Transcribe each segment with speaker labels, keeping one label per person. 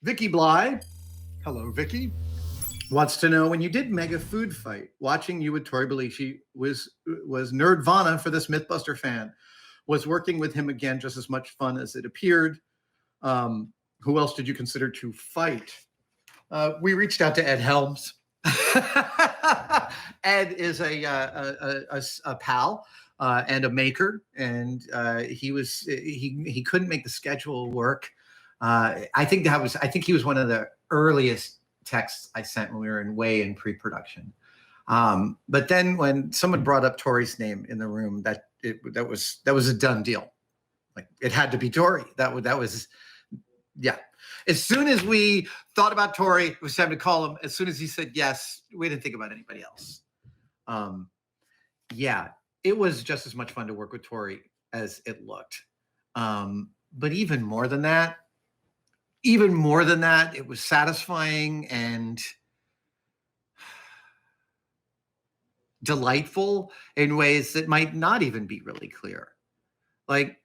Speaker 1: Vicky Bly, hello Vicky, wants to know when you did Mega Food Fight, watching you with Tori Bellici was nerdvana for this Mythbuster fan. Was working with him again just as much fun as it appeared? Who else did you consider to fight? We reached out to Ed Helms. Ed is a pal and a maker, and he couldn't make the schedule work. I think he was one of the earliest texts I sent when we were way in pre-production. But then when someone brought up Tori's name in the room, that was a done deal. Like, it had to be Tori. That was yeah. As soon as we thought about Tory, it was time to call him. As soon as he said yes, we didn't think about anybody else. Yeah, it was just as much fun to work with Tory as it looked. But even more than that, it was satisfying and delightful in ways that might not even be really clear. Like,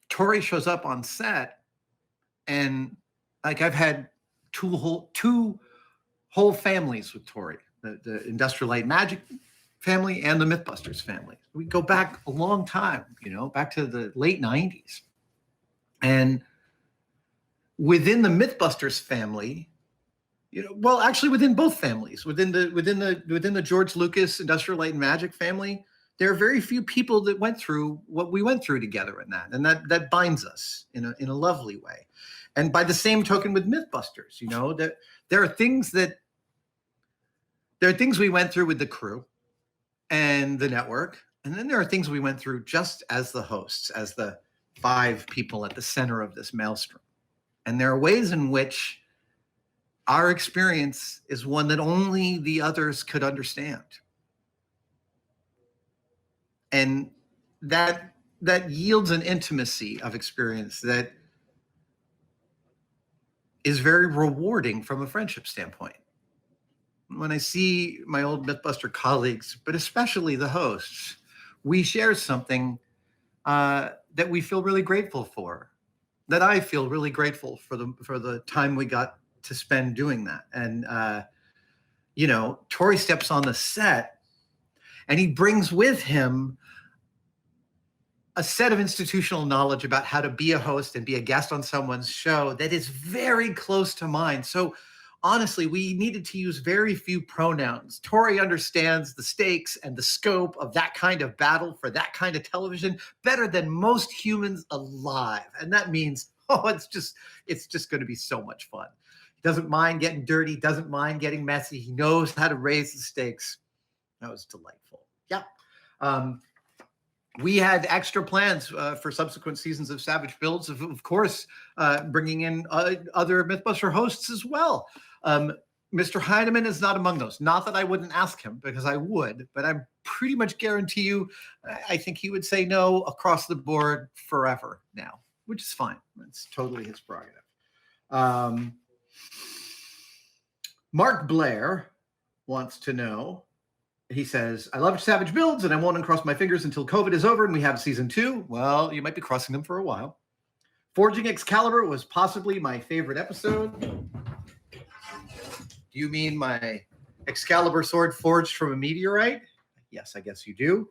Speaker 1: Tory shows up on set, and like, I've had two whole families with Tory, the Industrial Light Magic family and the Mythbusters family. We go back a long time, back to the late 90s. And within the Mythbusters family, well, actually within both families, within the George Lucas Industrial Light and Magic family, there are very few people that went through what we went through together in that, and that binds us in a lovely way. And by the same token with Mythbusters, that there are things we went through with the crew and the network, and then there are things we went through just as the hosts, as the 5 people at the center of this maelstrom. And there are ways in which our experience is one that only the others could understand. And that yields an intimacy of experience that is very rewarding from a friendship standpoint. When I see my old Mythbuster colleagues, but especially the hosts, we share something that we feel really grateful for, that I feel really grateful for the time we got to spend doing that. And, Tori steps on the set and he brings with him a set of institutional knowledge about how to be a host and be a guest on someone's show that is very close to mine. So honestly, we needed to use very few pronouns. Tori understands the stakes and the scope of that kind of battle for that kind of television better than most humans alive. And that means, it's just going to be so much fun. He doesn't mind getting dirty, doesn't mind getting messy. He knows how to raise the stakes. That was delightful. Yeah. We had extra plans for subsequent seasons of Savage Builds, of course, bringing in other Mythbuster hosts as well. Mr. Heineman is not among those. Not that I wouldn't ask him, because I would, but I pretty much guarantee you, I think he would say no across the board forever now, which is fine. It's totally his prerogative. Mark Blair wants to know, he says, I love Savage Builds and I won't uncross my fingers until COVID is over and we have season 2. Well, you might be crossing them for a while. Forging Excalibur was possibly my favorite episode. Do you mean my Excalibur sword forged from a meteorite? Yes, I guess you do.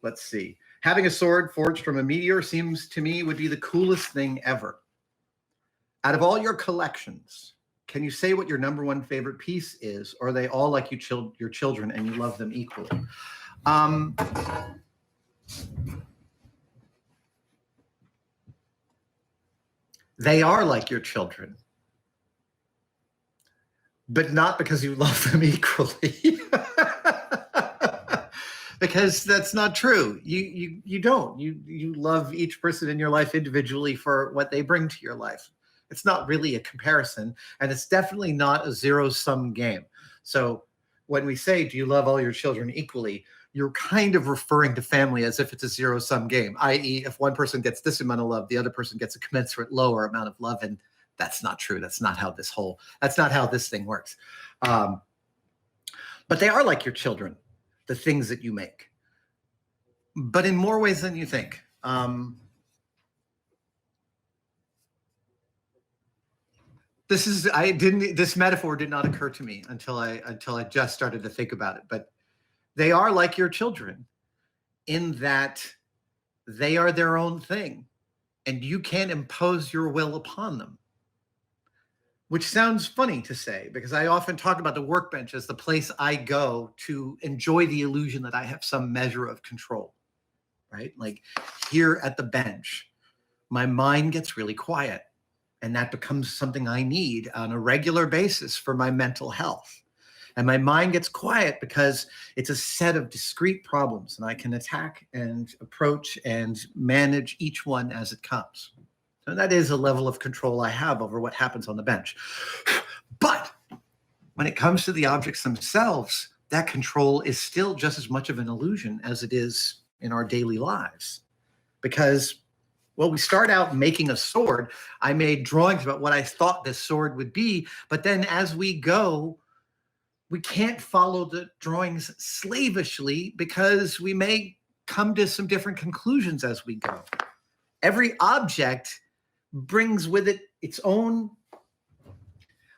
Speaker 1: Let's see. Having a sword forged from a meteor seems to me would be the coolest thing ever. Out of all your collections, can you say what your number one favorite piece is? Or are they all like your children and you love them equally? They are like your children, but not because you love them equally. Because that's not true. You don't. You love each person in your life individually for what they bring to your life. It's not really a comparison, and it's definitely not a zero-sum game. So when we say, do you love all your children equally, you're kind of referring to family as if it's a zero-sum game, i.e. if one person gets this amount of love, the other person gets a commensurate lower amount of love, and that's not true. That's not how this thing works. But they are like your children, the things that you make, but in more ways than you think. this metaphor did not occur to me until I just started to think about it. But they are like your children in that they are their own thing and you can't impose your will upon them. Which sounds funny to say, because I often talk about the workbench as the place I go to enjoy the illusion that I have some measure of control, right? Like here at the bench, my mind gets really quiet, and that becomes something I need on a regular basis for my mental health. And my mind gets quiet because it's a set of discrete problems, and I can attack and approach and manage each one as it comes. And that is a level of control I have over what happens on the bench. But when it comes to the objects themselves, that control is still just as much of an illusion as it is in our daily lives. Because, well, we start out making a sword. I made drawings about what I thought this sword would be. But then as we go, we can't follow the drawings slavishly because we may come to some different conclusions as we go. Every object brings with it its own.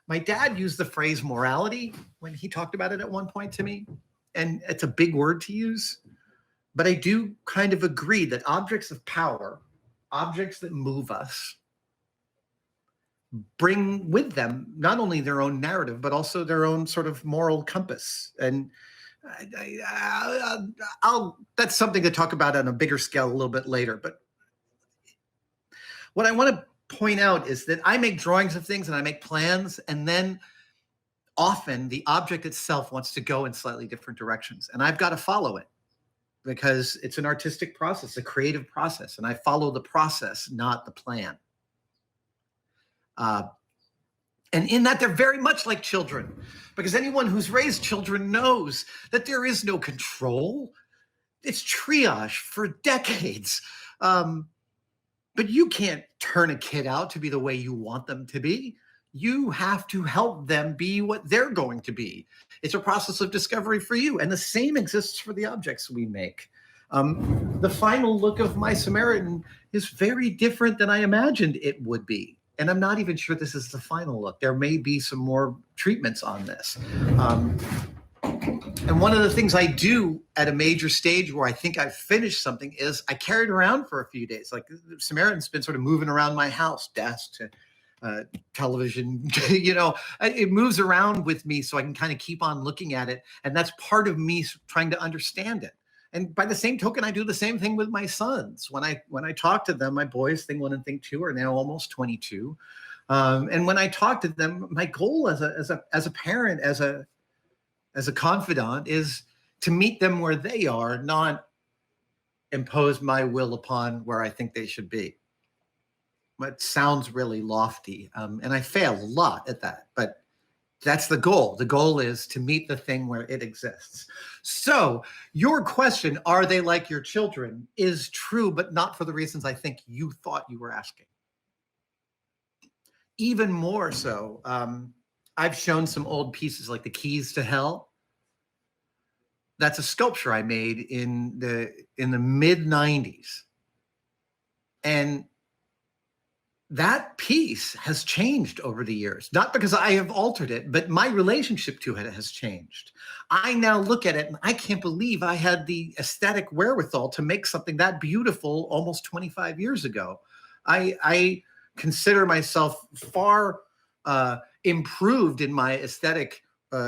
Speaker 1: My dad used the phrase morality when he talked about it at one point to me, and it's a big word to use, but I do kind of agree that objects of power, objects that move us, bring with them not only their own narrative, but also their own sort of moral compass. And that's something to talk about on a bigger scale a little bit later. But what I want to point out is that I make drawings of things and I make plans, and then often the object itself wants to go in slightly different directions, and I've got to follow it because it's an artistic process, a creative process, and I follow the process, not the plan. And in that, they're very much like children, because anyone who's raised children knows that there is no control. It's triage for decades. But you can't turn a kid out to be the way you want them to be. You have to help them be what they're going to be. It's a process of discovery for you. And the same exists for the objects we make. The final look of my Samaritan is very different than I imagined it would be. And I'm not even sure this is the final look. There may be some more treatments on this. And one of the things I do at a major stage where I think I've finished something is I carry it around for a few days. Like Samaritan's been sort of moving around my house, desk to television, it moves around with me so I can kind of keep on looking at it. And that's part of me trying to understand it. And by the same token, I do the same thing with my sons. When I talk to them, my boys, thing 1 and thing 2, are now almost 22. And when I talk to them, my goal as a parent, as a confidant, is to meet them where they are, not impose my will upon where I think they should be. It sounds really lofty, and I fail a lot at that, but that's the goal. The goal is to meet the thing where it exists. So your question, are they like your children, is true, but not for the reasons I think you thought you were asking. Even more so, I've shown some old pieces like the Keys to Hell. That's a sculpture I made in the mid 90s. And that piece has changed over the years, not because I have altered it, but my relationship to it has changed. I now look at it and I can't believe I had the aesthetic wherewithal to make something that beautiful almost 25 years ago. I consider myself far improved in my aesthetic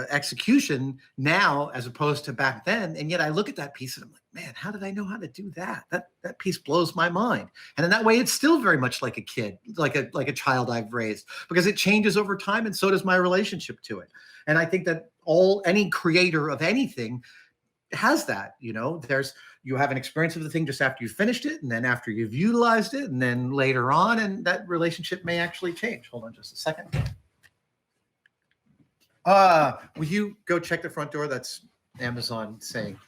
Speaker 1: execution now as opposed to back then. And yet I look at that piece and I'm like, man, how did I know how to do that? That piece blows my mind. And in that way, it's still very much like a kid, like a child I've raised, because it changes over time, and so does my relationship to it. And I think that any creator of anything has that. You have an experience of the thing just after you finished it, and then after you've utilized it, and then later on, and that relationship may actually change. Hold on just a second. Will you go check the front door? That's Amazon saying,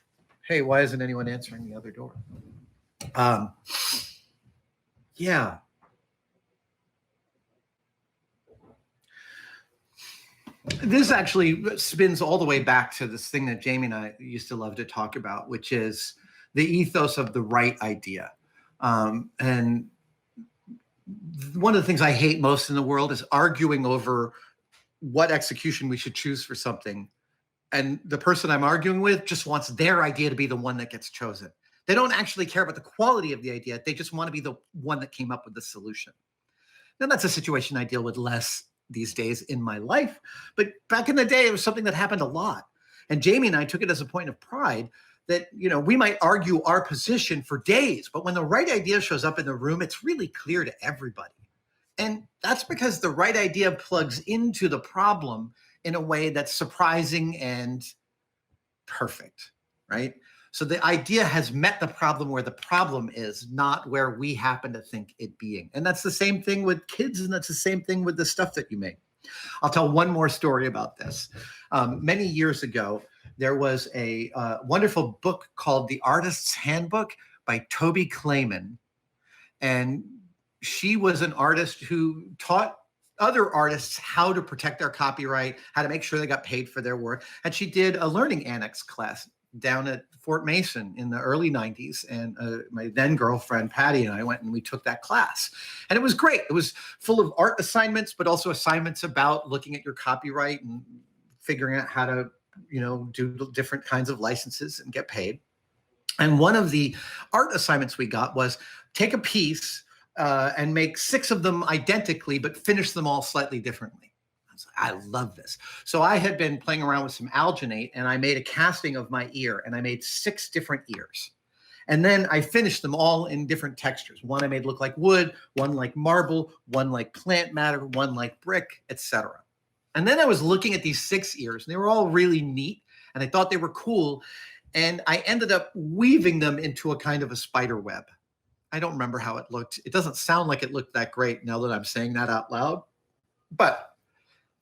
Speaker 1: hey, why isn't anyone answering the other door? Yeah. This actually spins all the way back to this thing that Jamie and I used to love to talk about, which is the ethos of the right idea. And one of the things I hate most in the world is arguing over what execution we should choose for something. And the person I'm arguing with just wants their idea to be the one that gets chosen. They don't actually care about the quality of the idea. They just want to be the one that came up with the solution. Now, that's a situation I deal with less these days in my life. But back in the day, it was something that happened a lot. And Jamie and I took it as a point of pride that, we might argue our position for days, but when the right idea shows up in the room, it's really clear to everybody. And that's because the right idea plugs into the problem in a way that's surprising and perfect, right? So the idea has met the problem where the problem is, not where we happen to think it being. And that's the same thing with kids, and that's the same thing with the stuff that you make. I'll tell one more story about this. Many years ago, there was a wonderful book called The Artist's Handbook by Tori Bellici. And she was an artist who taught other artists how to protect their copyright, how to make sure they got paid for their work. And she did a learning annex class down at Fort Mason in the early 90s. And my then girlfriend, Patty, and I went and we took that class. And it was great. It was full of art assignments, but also assignments about looking at your copyright and figuring out how to, do different kinds of licenses and get paid. And one of the art assignments we got was take a piece and make 6 of them identically, but finish them all slightly differently. I love this. So I had been playing around with some alginate, and I made a casting of my ear, and I made 6 different ears. And then I finished them all in different textures. One I made look like wood, one like marble, one like plant matter, one like brick, etc. And then I was looking at these 6 ears, and they were all really neat, and I thought they were cool. And I ended up weaving them into a kind of a spider web. I don't remember how it looked. It doesn't sound like it looked that great now that I'm saying that out loud. But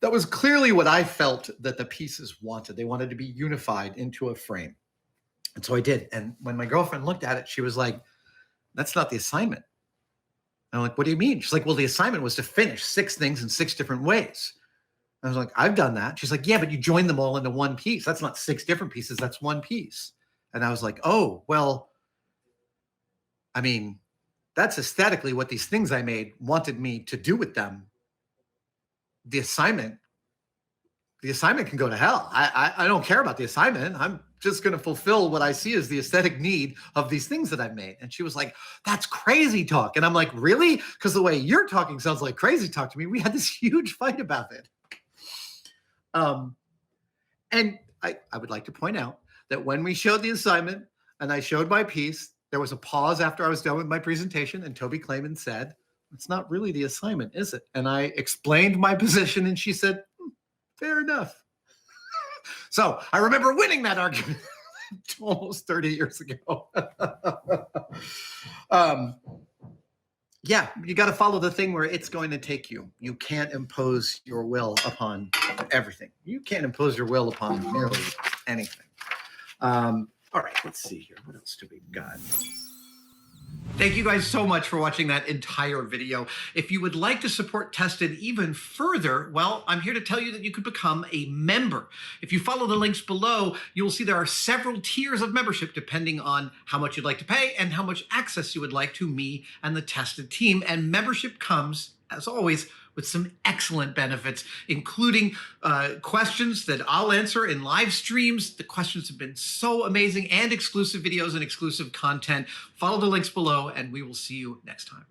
Speaker 1: that was clearly what I felt that the pieces wanted. They wanted to be unified into a frame. And so I did. And when my girlfriend looked at it, she was like, that's not the assignment. And I'm like, what do you mean? She's like, well, the assignment was to finish 6 things in 6 different ways. I was like, I've done that. She's like, yeah, but you joined them all into one piece. That's not 6 different pieces. That's one piece. And I was like, oh, well, I mean, that's aesthetically what these things I made wanted me to do with them. The assignment can go to hell. I don't care about the assignment. I'm just going to fulfill what I see as the aesthetic need of these things that I've made. And she was like, that's crazy talk. And I'm like, really? Because the way you're talking sounds like crazy talk to me. We had this huge fight about it. And I would like to point out that when we showed the assignment and I showed my piece, there was a pause after I was done with my presentation, and Tori Bellici said, it's not really the assignment, is it? And I explained my position, and she said, fair enough. So I remember winning that argument almost 30 years ago. Yeah, you got to follow the thing where it's going to take you. You can't impose your will upon everything. You can't impose your will upon nearly anything. All right, let's see here. What else do we got? Thank you guys so much for watching that entire video. If you would like to support Tested even further, well, I'm here to tell you that you could become a member. If you follow the links below, you'll see there are several tiers of membership depending on how much you'd like to pay and how much access you would like to me and the Tested team. And membership comes, as always, with some excellent benefits, including questions that I'll answer in live streams. The questions have been so amazing, and exclusive videos and exclusive content. Follow the links below, and we will see you next time.